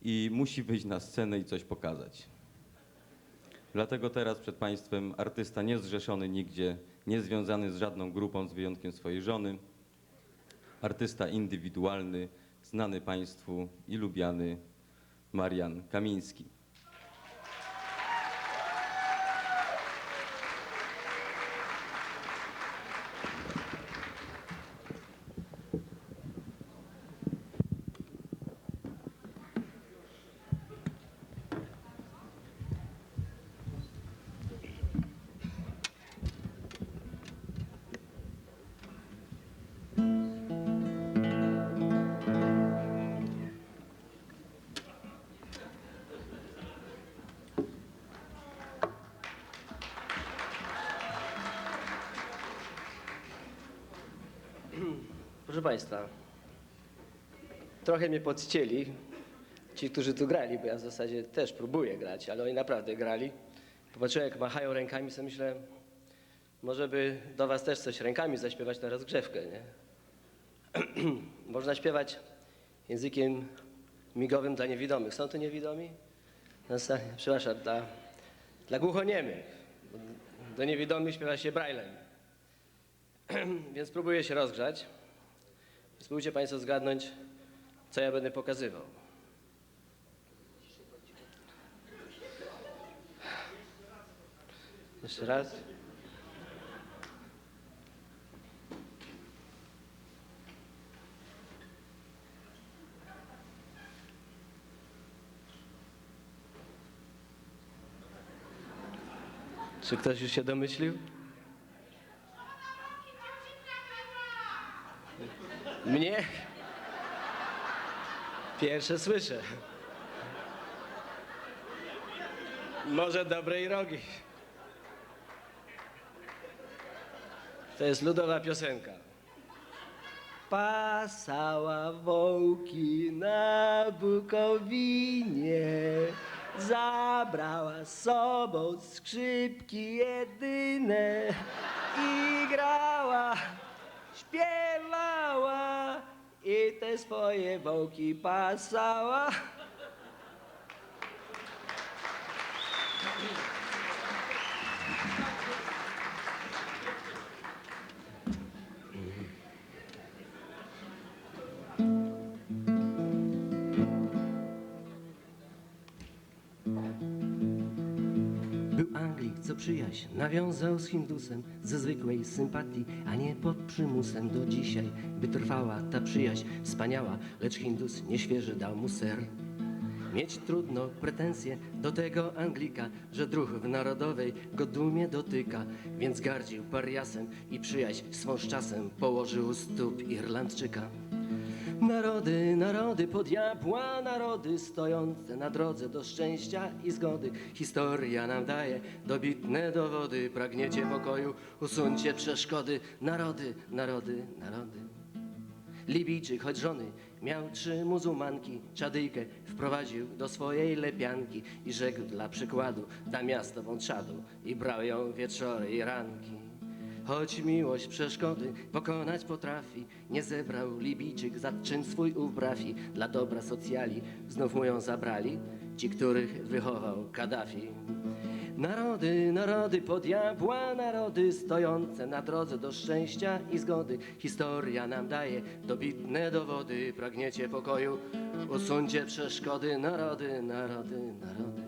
i musi wyjść na scenę i coś pokazać. Dlatego teraz przed Państwem artysta niezrzeszony nigdzie, niezwiązany z żadną grupą z wyjątkiem swojej żony, artysta indywidualny, znany Państwu i lubiany Marian Kamiński. Proszę Państwa, trochę mnie podcięli ci, którzy tu grali, bo ja w zasadzie też próbuję grać, ale oni naprawdę grali. Popatrzyłem, jak machają rękami, sobie myślę, może by do was też coś rękami zaśpiewać na rozgrzewkę, nie? Można śpiewać językiem migowym dla niewidomych. Są tu niewidomi? Przepraszam, dla głuchoniemych. Do niewidomych śpiewa się braillem. Więc próbuję się rozgrzać. Spróbujcie Państwo zgadnąć, co ja będę pokazywał. Jeszcze raz. Czy ktoś już się domyślił? Mnie? Pierwsze słyszę. Może dobrej rogi. To jest ludowa piosenka. Pasała wołki na Bukowinie, zabrała z sobą skrzypki jedyne i grała, śpiewała i te swoje wołki pasała. Był Anglik, co przyjaźń nawiązał z Hindusem ze zwykłej sympatii, a nie pod przymusem. Do dzisiaj, by trwała ta przyjaźń wspaniała, lecz Hindus nieświeży dał mu ser. Mieć trudno pretensje do tego Anglika, że druh w narodowej go dumie dotyka, więc gardził pariasem i przyjaźń swą z czasem położył u stóp Irlandczyka. Narody, narody po diabła, narody stojące na drodze do szczęścia i zgody. Historia nam daje dobitne dowody, pragniecie pokoju, usuńcie przeszkody. Narody, narody, narody. Libijczyk, choć żony miał 3 muzułmanki, czadyjkę wprowadził do swojej lepianki i rzekł dla przykładu, da miastową czadą i brał ją wieczory i ranki. Choć miłość przeszkody pokonać potrafi, nie zebrał Libijczyk za czyn swój ów brafi. Dla dobra socjali znów mu ją zabrali ci, których wychował Kaddafi. Narody, narody po diabła, narody stojące na drodze do szczęścia i zgody. Historia nam daje dobitne dowody, pragniecie pokoju, usuńcie przeszkody. Narody, narody, narody.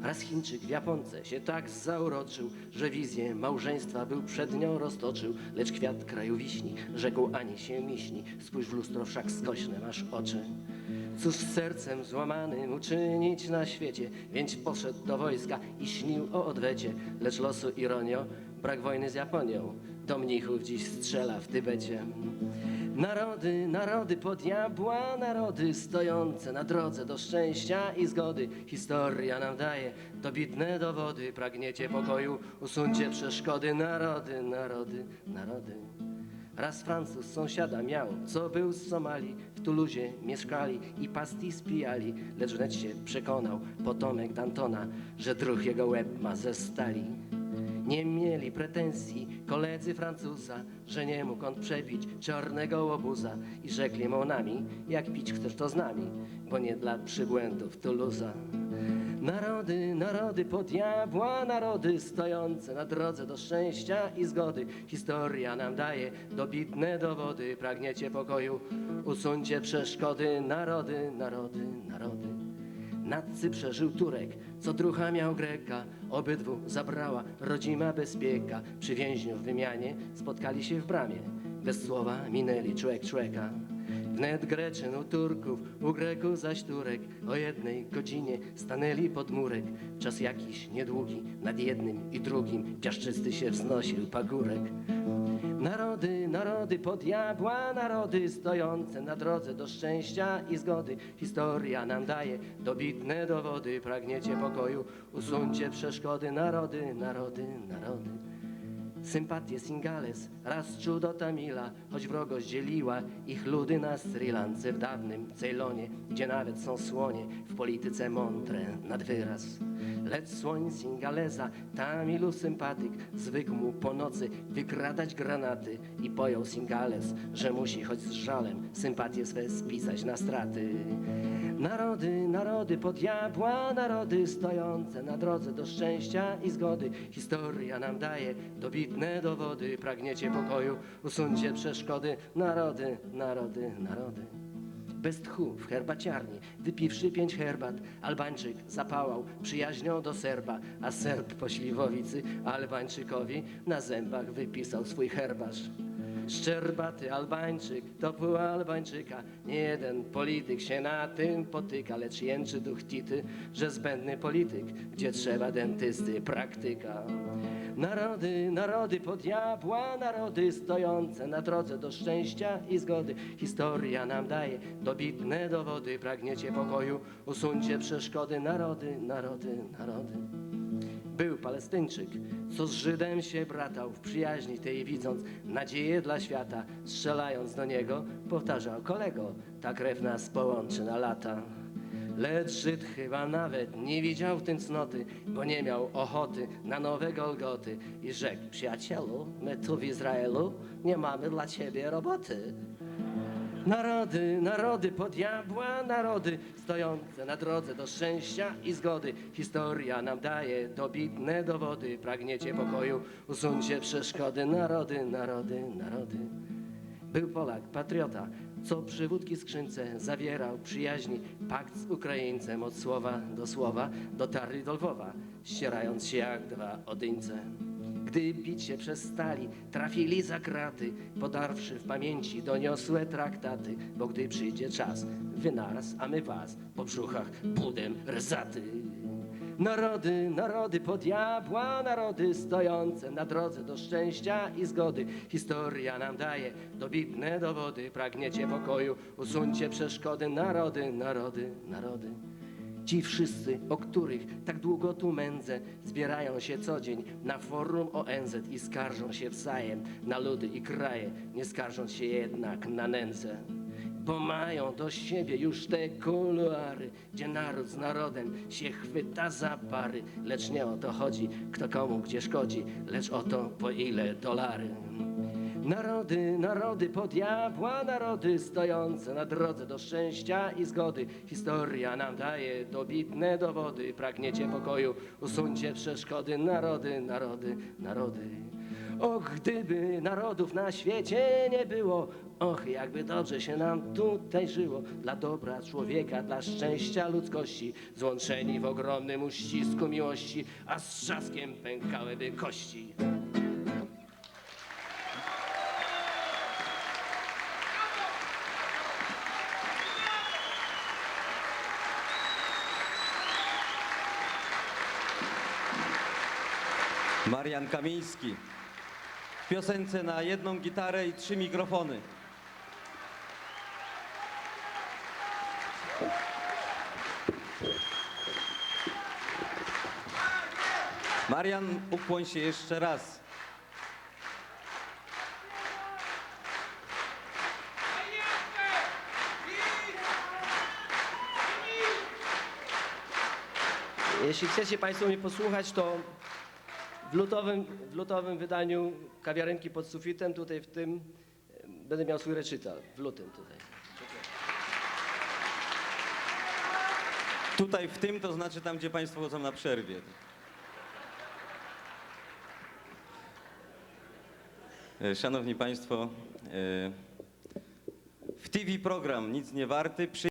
Raz Chińczyk w Japonce się tak zauroczył, że wizję małżeństwa był przed nią roztoczył. Lecz kwiat kraju wiśni rzekł, ani się miśni, spójrz w lustro, wszak skośne masz oczy. Cóż z sercem złamanym uczynić na świecie, więc poszedł do wojska i śnił o odwecie. Lecz losu ironio, brak wojny z Japonią, do mnichów dziś strzela w Tybecie. Narody, narody po diabła, narody stojące na drodze do szczęścia i zgody. Historia nam daje dobitne dowody, pragniecie pokoju, usuńcie przeszkody. Narody, narody, narody. Raz Francuz sąsiada miał, co był z Somalii, w Tuluzie mieszkali i pasti spijali, lecz wnet się przekonał potomek Dantona, że druh jego łeb ma ze stali. Nie mieli pretensji koledzy Francuza, że nie mógł on przepić czarnego łobuza i rzekli mu nami, jak pić chcesz to z nami, bo nie dla przybłędów Toulouse'a. Narody, narody pod diabła, narody stojące na drodze do szczęścia i zgody. Historia nam daje dobitne dowody, pragniecie pokoju, usuńcie przeszkody. Narody, narody, narody. Na Cyprze żył Turek, co drucha miał Greka, obydwu zabrała rodzima bezpieka. Przy więźniu w wymianie spotkali się w bramie, bez słowa minęli człowiek człowieka. Wnet Greczyn u Turków, u Greków zaś Turek, o 1 godzinie stanęli pod murek. Czas jakiś niedługi, nad jednym i drugim piaszczysty się wznosił pagórek. Narody, narody pod diabła, narody stojące na drodze do szczęścia i zgody. Historia nam daje dobitne dowody, pragniecie pokoju, usuńcie przeszkody. Narody, narody, narody. Sympatię Singales raz czuł do Tamila, choć wrogość dzieliła ich ludy na Sri Lance w dawnym Ceylonie, gdzie nawet są słonie, w polityce mądre nad wyraz. Lecz słoń Singalesa, Tamilu sympatyk, zwykł mu po nocy wykradać granaty i pojął Singales, że musi choć z żalem sympatie swe spisać na straty. Narody, narody pod diabła, narody stojące na drodze do szczęścia i zgody. Historia nam daje dobitne dowody, pragniecie pokoju, usuńcie przeszkody. Narody, narody, narody. Bez tchu w herbaciarni, wypiwszy 5 herbat, Albańczyk zapałał przyjaźnią do Serba, a Serb po śliwowicy Albańczykowi na zębach wypisał swój herbasz. Szczerbaty Albańczyk to pół Albańczyka, nie jeden polityk się na tym potyka, lecz jęczy duch Tity, że zbędny polityk, gdzie trzeba dentysty, praktyka. Narody, narody pod diabła, narody stojące na drodze do szczęścia i zgody. Historia nam daje dobitne dowody, pragniecie pokoju, usuńcie przeszkody. Narody, narody, narody. Był Palestyńczyk, co z Żydem się bratał, w przyjaźni tej widząc nadzieję dla świata, strzelając do niego, powtarzał: kolego, ta krew nas połączy na lata. Lecz Żyd chyba nawet nie widział w tym cnoty, bo nie miał ochoty na nowe Golgoty i rzekł: przyjacielu, my tu w Izraelu nie mamy dla ciebie roboty. Narody, narody pod diabła, narody stojące na drodze do szczęścia i zgody. Historia nam daje dobitne dowody, pragniecie pokoju, usuńcie przeszkody. Narody, narody, narody. Był Polak, patriota, co przy wódki skrzynce zawierał przyjaźni pakt z Ukraińcem. Od słowa do słowa dotarli do Lwowa, ścierając się jak 2 odyńce. Gdy bić się przestali, trafili za kraty, podarwszy w pamięci doniosłe traktaty, bo gdy przyjdzie czas, wy nas, a my was, po brzuchach budem rzaty. Narody, narody pod diabła, narody stojące na drodze do szczęścia i zgody. Historia nam daje dobitne dowody, pragniecie pokoju, usuńcie przeszkody. Narody, narody, narody. Ci wszyscy, o których tak długo tu mędzę, zbierają się co dzień na forum ONZ i skarżą się wzajem na ludy i kraje, nie skarżąc się jednak na nędzę. Bo mają do siebie już te kuluary, gdzie naród z narodem się chwyta za pary. Lecz nie o to chodzi, kto komu gdzie szkodzi, lecz o to, po ile dolary. Narody, narody pod diabła, narody stojące na drodze do szczęścia i zgody. Historia nam daje dobitne dowody, pragniecie pokoju, usuńcie przeszkody. Narody, narody, narody. Och, gdyby narodów na świecie nie było, och, jakby dobrze się nam tutaj żyło. Dla dobra człowieka, dla szczęścia ludzkości, złączeni w ogromnym uścisku miłości, a z trzaskiem pękałyby kości. Marian Kamiński w piosence na 1 gitarę i 3 mikrofony. Marian, ukłoń się jeszcze raz. Jeśli chcecie Państwo mnie posłuchać, to w lutowym wydaniu Kawiarenki pod sufitem, tutaj w tym będę miał swój recital, w lutym tutaj. Tutaj w tym to znaczy tam, gdzie państwo chodzą na przerwie. Szanowni Państwo, w TV program Nic nie warty